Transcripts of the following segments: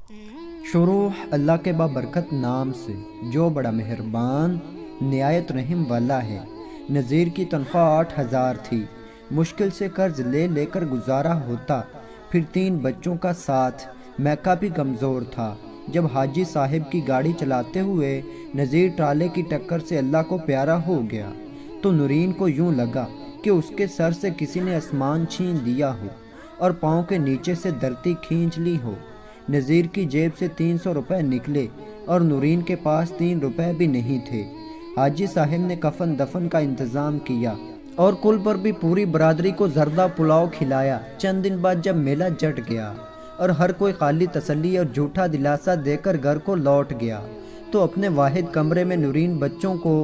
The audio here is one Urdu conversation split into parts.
شروع اللہ کے بابرکت نام سے جو بڑا مہربان نہایت رحم والا ہے۔ نذیر کی تنخواہ 8,000 تھی۔ مشکل سے قرض لے لے کر گزارا ہوتا، پھر 3 بچوں کا ساتھ، میکا بھی کمزور تھا۔ جب حاجی صاحب کی گاڑی چلاتے ہوئے نذیر ٹرالے کی ٹکر سے اللہ کو پیارا ہو گیا تو نورین کو یوں لگا کہ اس کے سر سے کسی نے آسمان چھین لیا ہو اور پاؤں کے نیچے سے دھرتی کھینچ لی ہو۔ نذیر کی جیب سے 300 روپے نکلے اور نورین کے پاس 3 روپے بھی نہیں تھے۔ حاجی صاحب نے کفن دفن کا انتظام کیا اور کل پر بھی پوری برادری کو زردہ پلاؤ کھلایا۔ چند دن بعد جب میلہ جٹ گیا اور ہر کوئی خالی تسلی اور جھوٹا دلاسا دے کر گھر کو لوٹ گیا تو اپنے واحد کمرے میں نورین بچوں کو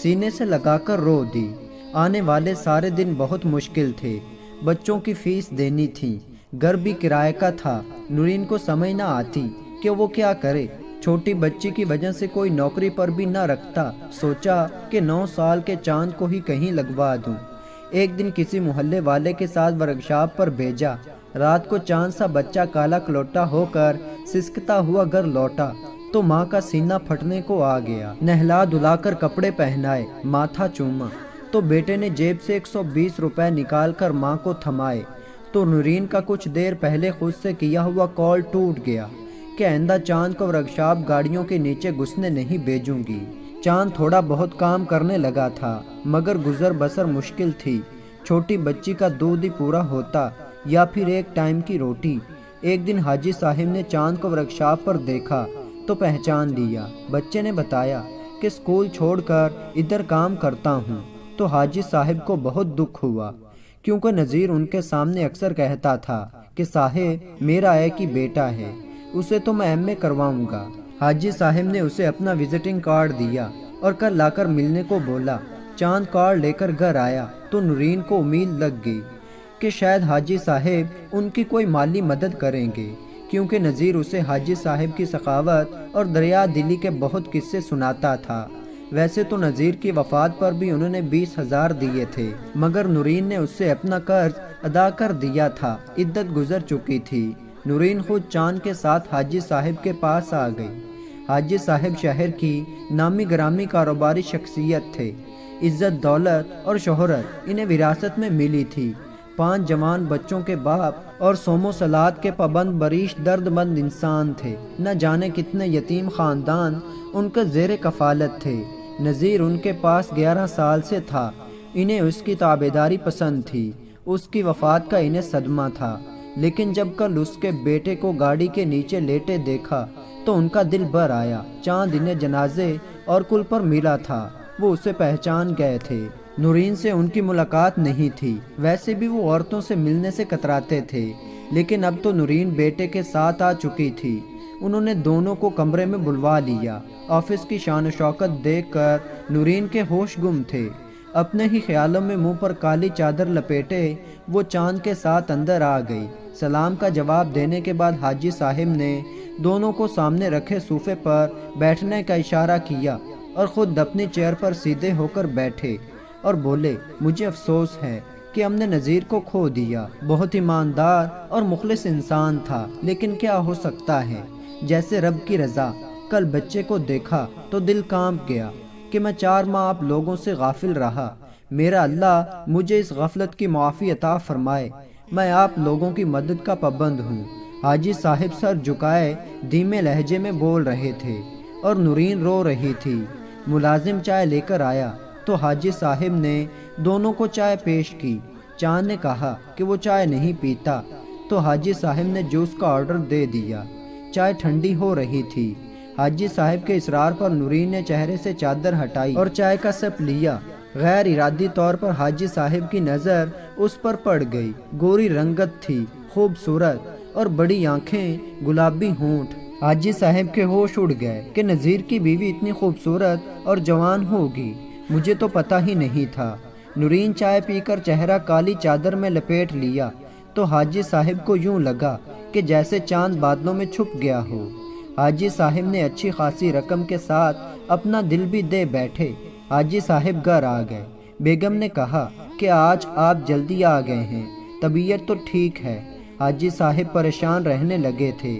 سینے سے لگا کر رو دی۔ آنے والے سارے دن بہت مشکل تھے۔ بچوں کی فیس دینی تھی، گھر بھی کرائے کا تھا۔ نورین کو سمجھ نہ آتی کہ وہ کیا کرے۔ چھوٹی بچی کی وجہ سے کوئی نوکری پر بھی نہ رکھتا۔ سوچا کہ 9 سال کے چاند کو ہی کہیں لگوا دوں۔ ایک دن کسی محلے والے کے ساتھ ورکشاپ پر بھیجا۔ رات کو چاند سا بچہ کالا کلوٹا ہو کر سسکتا ہوا گھر لوٹا تو ماں کا سینہ پھٹنے کو آ گیا۔ نہلا دھلا کر کپڑے پہنائے، ماتھا چوما تو بیٹے نے جیب سے 120 روپے نکال کر ماں کو تھمائے تو نورین کا کچھ دیر پہلے خود سے کیا ہوا کال ٹوٹ گیا کہ آئندہ چاند کو ورکشاپ گاڑیوں کے نیچے گھسنے نہیں بھیجوں گی۔ چاند تھوڑا بہت کام کرنے لگا تھا مگر گزر بسر مشکل تھی۔ چھوٹی بچی کا دودھ ہی پورا ہوتا یا پھر ایک ٹائم کی روٹی۔ ایک دن حاجی صاحب نے چاند کو ورکشاپ پر دیکھا تو پہچان لیا۔ بچے نے بتایا کہ اسکول چھوڑ کر ادھر کام کرتا ہوں تو حاجی صاحب کو بہت دکھ ہوا، کیونکہ نذیر ان کے سامنے اکثر کہتا تھا کہ صاحب میرا ایک ہی بیٹا ہے، اسے تو میں ایم اے کرواؤں گا۔ حاجی صاحب نے اسے اپنا وزٹنگ کارڈ دیا اور کل لا کر ملنے کو بولا۔ چاند کارڈ لے کر گھر آیا تو نورین کو امید لگ گئی کہ شاید حاجی صاحب ان کی کوئی مالی مدد کریں گے، کیونکہ نذیر اسے حاجی صاحب کی سخاوت اور دریا دلی کے بہت قصے سناتا تھا۔ ویسے تو نذیر کی وفات پر بھی انہوں نے 20,000 دیے تھے مگر نورین نے اس سے اپنا قرض ادا کر دیا تھا۔ عدت گزر چکی تھی۔ نورین خود چاند کے ساتھ حاجی صاحب کے پاس آ گئی۔ حاجی صاحب شہر کی نامی گرامی کاروباری شخصیت تھے۔ عزت، دولت اور شہرت انہیں وراثت میں ملی تھی۔ 5 جوان بچوں کے باپ اور صوم و صلات کے پابند بریش درد مند انسان تھے۔ نہ جانے کتنے یتیم خاندان ان کے زیر کفالت تھے۔ نذیر ان کے پاس 11 سال سے تھا۔ انہیں اس کی تابعداری پسند تھی۔ اس کی وفات کا انہیں صدمہ تھا، لیکن جب کل اس کے بیٹے کو گاڑی کے نیچے لیٹے دیکھا تو ان کا دل بھر آیا۔ چاند انہیں جنازے اور کل پر ملا تھا، وہ اسے پہچان گئے تھے۔ نورین سے ان کی ملاقات نہیں تھی، ویسے بھی وہ عورتوں سے ملنے سے کتراتے تھے، لیکن اب تو نورین بیٹے کے ساتھ آ چکی تھی۔ انہوں نے دونوں کو کمرے میں بلوا لیا۔ آفس کی شان و شوکت دیکھ کر نورین کے ہوش گم تھے۔ اپنے ہی خیالوں میں منہ پر کالی چادر لپیٹے وہ چاند کے ساتھ اندر آ گئی۔ سلام کا جواب دینے کے بعد حاجی صاحب نے دونوں کو سامنے رکھے صوفے پر بیٹھنے کا اشارہ کیا اور خود اپنی چیئر پر سیدھے ہو کر بیٹھے اور بولے، مجھے افسوس ہے کہ ہم نے نذیر کو کھو دیا۔ بہت ایماندار اور مخلص انسان تھا، لیکن کیا ہو سکتا ہے، جیسے رب کی رضا۔ کل بچے کو دیکھا تو دل کانپ گیا کہ میں 4 ماہ آپ لوگوں سے غافل رہا۔ میرا اللہ مجھے اس غفلت کی معافی عطا فرمائے۔ میں آپ لوگوں کی مدد کا پابند ہوں۔ حاجی صاحب سر جھکائے دھیمے لہجے میں بول رہے تھے اور نورین رو رہی تھی۔ ملازم چائے لے کر آیا تو حاجی صاحب نے دونوں کو چائے پیش کی۔ چاند نے کہا کہ وہ چائے نہیں پیتا تو حاجی صاحب نے جوس کا آرڈر دے دیا۔ چائے ٹھنڈی ہو رہی تھی۔ حاجی صاحب کے اصرار پر نورین نے چہرے سے چادر ہٹائی اور چائے کا سپ لیا۔ غیر ارادی طور پر حاجی صاحب کی نظر اس پر پڑ گئی۔ گوری رنگت تھی، خوبصورت اور بڑی آنکھیں، گلابی ہونٹ۔ حاجی صاحب کے ہوش اڑ گئے کہ نذیر کی بیوی اتنی خوبصورت اور جوان ہوگی، مجھے تو پتہ ہی نہیں تھا۔ نورین چائے پی کر چہرہ کالی چادر میں لپیٹ لیا تو حاجی صاحب کو یوں لگا کہ جیسے چاند بادلوں میں چھپ گیا ہو۔ حاجی صاحب نے اچھی خاصی رقم کے ساتھ اپنا دل بھی دے بیٹھے۔ حاجی صاحب گھر آ گئے۔ بیگم نے کہا کہ آج آپ جلدی آ گئے ہیں، طبیعت تو ٹھیک ہے؟ حاجی صاحب پریشان رہنے لگے تھے۔